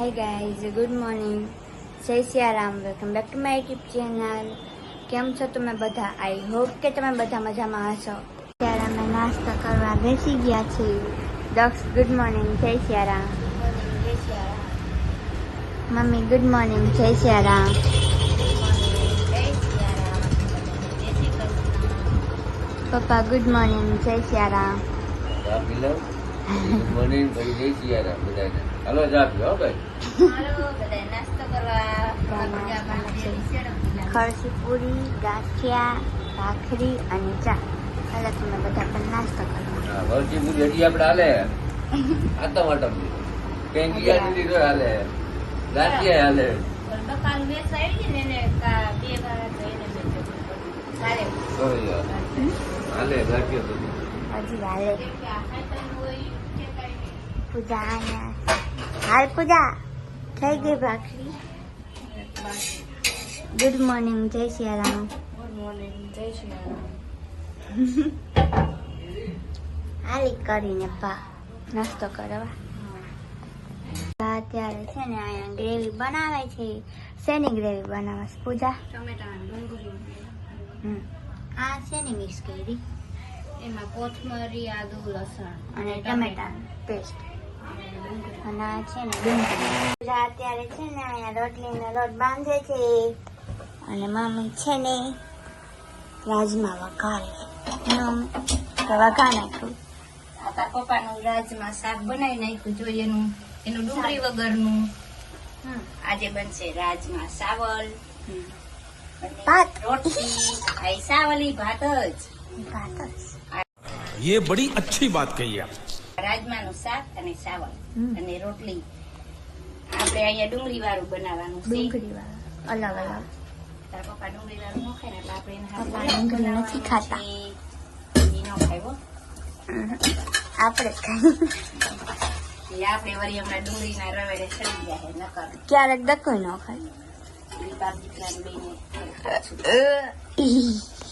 Hi guys, good morning, जय Siyaram, welcome back to my YouTube channel. કેમ છો તમે બધા? આઈ હોપ કે તમે બધા મજામાં હશો। ત્યારે અમે નાસ્તો કરવા બેસી ગયા છીએ। દક્ષ ગુડ મોર્નિંગ, જય સિયારામ। મમ્મી ગુડ મોર્નિંગ, જય સિયારામ। પપ્પા ગુડ મોર્નિંગ, જય સિયારામ। ગુડ મોર્નિંગ ભાઈ, જય સિયારામ બધાને। હાલો જા પીઓ ભાઈ, હાલો બધાય નાસ્તો કરવા। ખરસી પૂરી, ગાંઠિયા, ભાખરી અને ચા। હાલો તમે બધા પણ નાસ્તો કરો। હા વર્ષી પૂરી હજી આપણે હાલે આતમ આટમ કેંગિયા દીધી તો હાલે, ગાંઠિયા હાલે, બકાલ મેસ આવી છે ને એને બે વાર જોઈને હાલે હાલે ગાંઠિયા તો હજી હાલે। પૂજા હાલ પૂજા થઈ ગઈ ભાખરી। ગુડ મોર્નિંગ, જય સિયારામ। ગુડ મોર્નિંગ, જય શ્રી રામ। હાલી કરીને પા નાસ્તો કરવા। અત્યારે છે ને અહીંયા ગ્રેવી બનાવે છે। શેની ગ્રેવી બનાવે છે પૂજા? ટમેટા ડુંગળી આ શેની મિક્સ કરી? એમાં કોથમરી, આદુ, લસણ અને ટમેટા પેસ્ટ અને આ છે ને ડુંગળી। પૂજા અત્યારે છે ને અહીંયા રોટલીનો લોટ બાંધે છે અને મમ્મી છે ને રાજમા વઘારે વઘાર નાખ્યું। તારા પપ્પાનું રાજમાં શાક બનાવી નાખ્યું જોઈએ એનું ડુંગળી વગરનું। આજે બનશે રાજમાં ચાવલ, ભાત રોટલી, આ ચાવલી ભાત જ। ભાત જ। ये बड़ी अच्छी बात कही आप। રાજમાનું શાક અને ચાવલ અને રોટલી। આપણે અહીંયા ડુંગળી વાળું બનાવવાનું છે। ડુંગળી વાળા અલગ અલગ। તારા પપ્પા ડુંગળી વાળું ન ખાય ને એટલે આપણે એને પપ્પા હાથે ડુંગળી બનાવવાનું નથી ખાતા। છે। ઈ ન ખાય હો। આપણે ખાઈ એ આપણે વળી હમણાં ડુંગળીના રવેડે ચડી જાય નકર ક્યારેક દકોઈ ન ખાય। ઈ બાપ દીકરાને બેને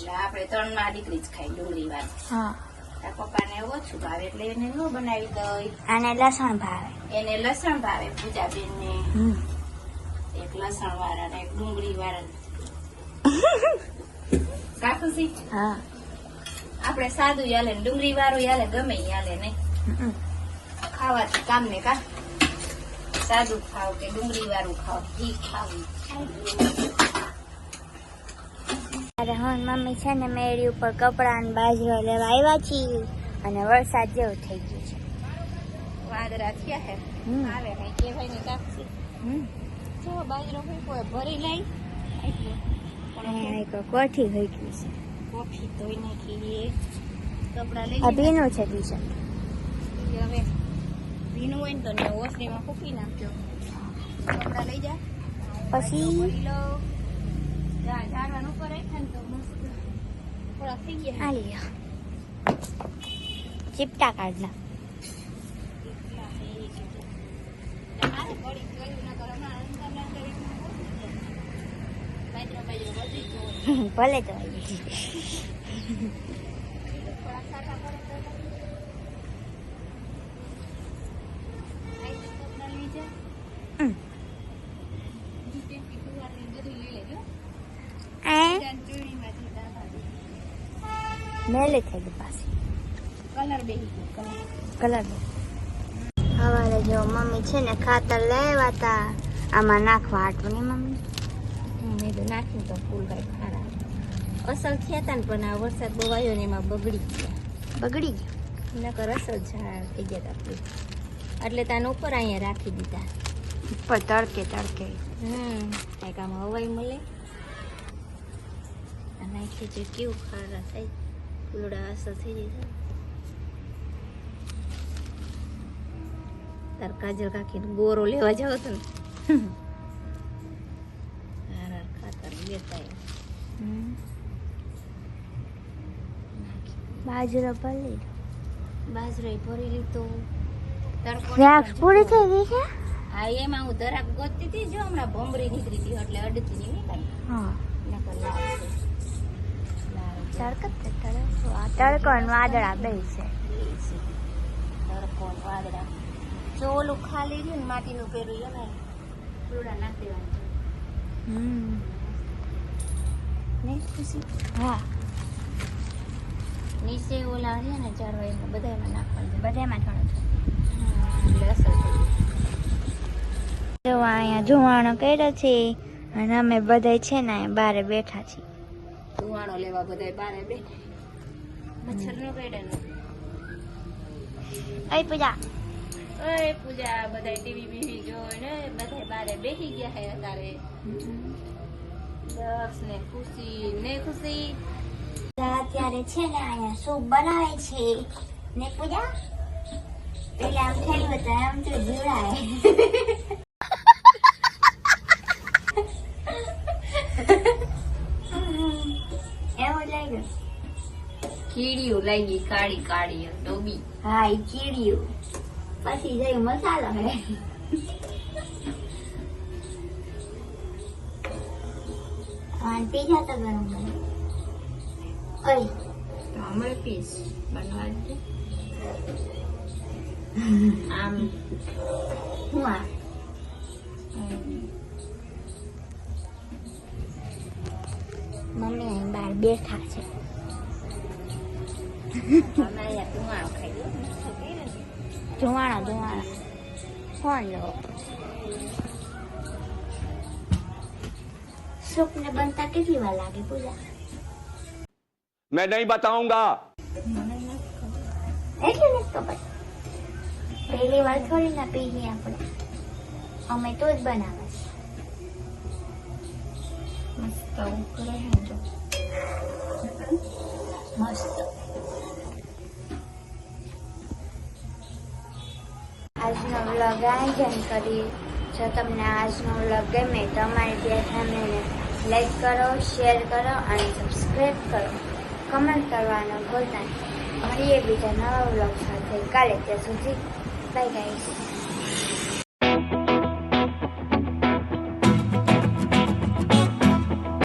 એટલે આપણે ત્રણમાં દીકરી જ ખાય ડુંગળી વાળું। હા, તારા પપ્પાને ઓછું ભાવે એટલે એને ન બનાવી દઈ। અને લસણ ભાવે। એને લસણ ભાવે પૂજાબેનને, એક લસણ વાળા ને એક ડુંગળી વાળા। સાચું છે? હા, આપણે સાદું હાલે ને ડુંગળી વાળું હાલે, ગમે ઈ હાલે નહીં। ખાવાથી કામ ને કા સાદું ખાવ કે ડુંગળી વાળું ખાવ, ઘી ખાવું। અરે હા, મમ્મી છે ને મેળી ઉપર કપડા અને બાજરો લેવા આવ્યા છીએ અને વરસાદ જેવું થઈ ગયું છે। વાદળા થયા હે, આવે કઈ કહેવાય ને કાપસી જો બાજરો હોય ભરી લઈ એટલે અહીંયા એક કોઠી હોય ગયું છે। કોફી ધોઈ નાખીએ, કપડા લઈ આ ભીનું છે ટી શર્ટ। હવે ભીનું હોય ને તો ને ઓસરીમાં ફૂકી નાખજો, કપડા લઈ જા પછી ભરી લો। ઝાડવાનું ઉપર રાખ્યા ને તો મસ્ત થોડા થઈ ગયા। હાલી લો, ચીપટા કાઢ લા। તમારે પડી ગયું ના કરો, હમણાં અંતરના શરીરમાં બાજરો વધી ગયો ભલે તો આવી ગઈ। થોડા સાટા પડે તો કપડા લઈ જા। બધું લઈ લેજો। મેલે થઈ ગઈ પાછી કલર બેસી ગયો, કલર। સવારે જો મમ્મી છે ને ખાતર લેવા તા આમાં નાખવા હાટું ને મમ્મી મેં તો નાખ્યું તો ફૂલ કઈ ખારા અસલ થયા હતા ને પણ આ વરસાદ બહુ આવ્યો ને એમાં બગડી ગયા। બગડી ગયું। નકર અસલ ઝાડ થઈ ગયા હતા એટલે તાને ઉપર અહીંયા રાખી દીધા। ઉપર તડકે તડકે કાંઈક આમાં હવાઈ મળે નાખી જો કેવું ખારા થાય, ફૂલડા અસર થઈ જાય। તાર કાજલ કાકીને ગોરો લેવા જાવ તો ને ખાતર લેતા બાજરો ભરી બાજરો ભરી લીધો। રાખ પૂરી થઈ ગઈ છે। હા, એમાં હું ધરાક ગોતતી હતી જો હમણાં ભમરી નીકળી હતી એટલે અડતી નહીં કાંઈ હા, નકર લાવશે। તડકો ને વાદળા બે છે। તડકો વાદળા જો ઓલું ખાલી રહ્યું ને માટીનું પેરું એને પૂરા નાખી દેવાનું. નહીં ખુશી? હા, નીચે ઓલા છે ને ચરવાઈમાં બધામાં નાખવાનું બધામાં થોડો એટલે અસર થઈ જો અહીંયા ધુવાણો કર્યો છે અને અમે બધા છે ને અહીંયા બારે બેઠા છીએ. ધુવાણો લેવા બધા બારે બેઠા મચ્છર નો કેડે અય પૂજા, ઓય પૂજા બધા ટીવી બીવી જોઈને બધા બારે બેસી ગયા હે અત્યારે. દક્ષ ને ખુશી અત્યારે છે ને અહીંયા સૂપ બનાવે છે ને પૂજા પેલા આમ થયું હતું આમ તો જીવડાય. એવું લાગ્યું. કીડીયું લાગી કાળી કાળી ડોબી. હા એ કીડ્યું પછી જઈ મસાલો હે. અને પીઝા તો ગરમ બને. ઓય હમણાં પીસ બનવા દે આમ હું આ મમ્મી અહીં બહાર બેઠા છે. અમારે ધુવાણો ખાઈ લો ધુવાણા ફોન લો. સૂપ ને બનતા કેટલી વાર લાગે પૂજા? मैं नहीं बताऊंगा। એટલે નથી ખબર. પહેલી વાર થોડી ના પીએ આપણે, અમે તો જ બનાવે છે. મસ્ત ઉકળે હે જો મસ્ત. આજનો વ્લોગ આયોજન કરી. જો તમને આજનો વ્લોગ ગમે તો અમારી ત્યાં ફેમિલીને લાઈક કરો, શેર કરો અને સબસ્ક્રાઈબ કરો. કમેન્ટ કરવાનું ભૂલતા નહીં. મળીએ બીજા નવા વ્લોગ સાથે કાલે. ત્યાં સુધી બાય ગાઈસ.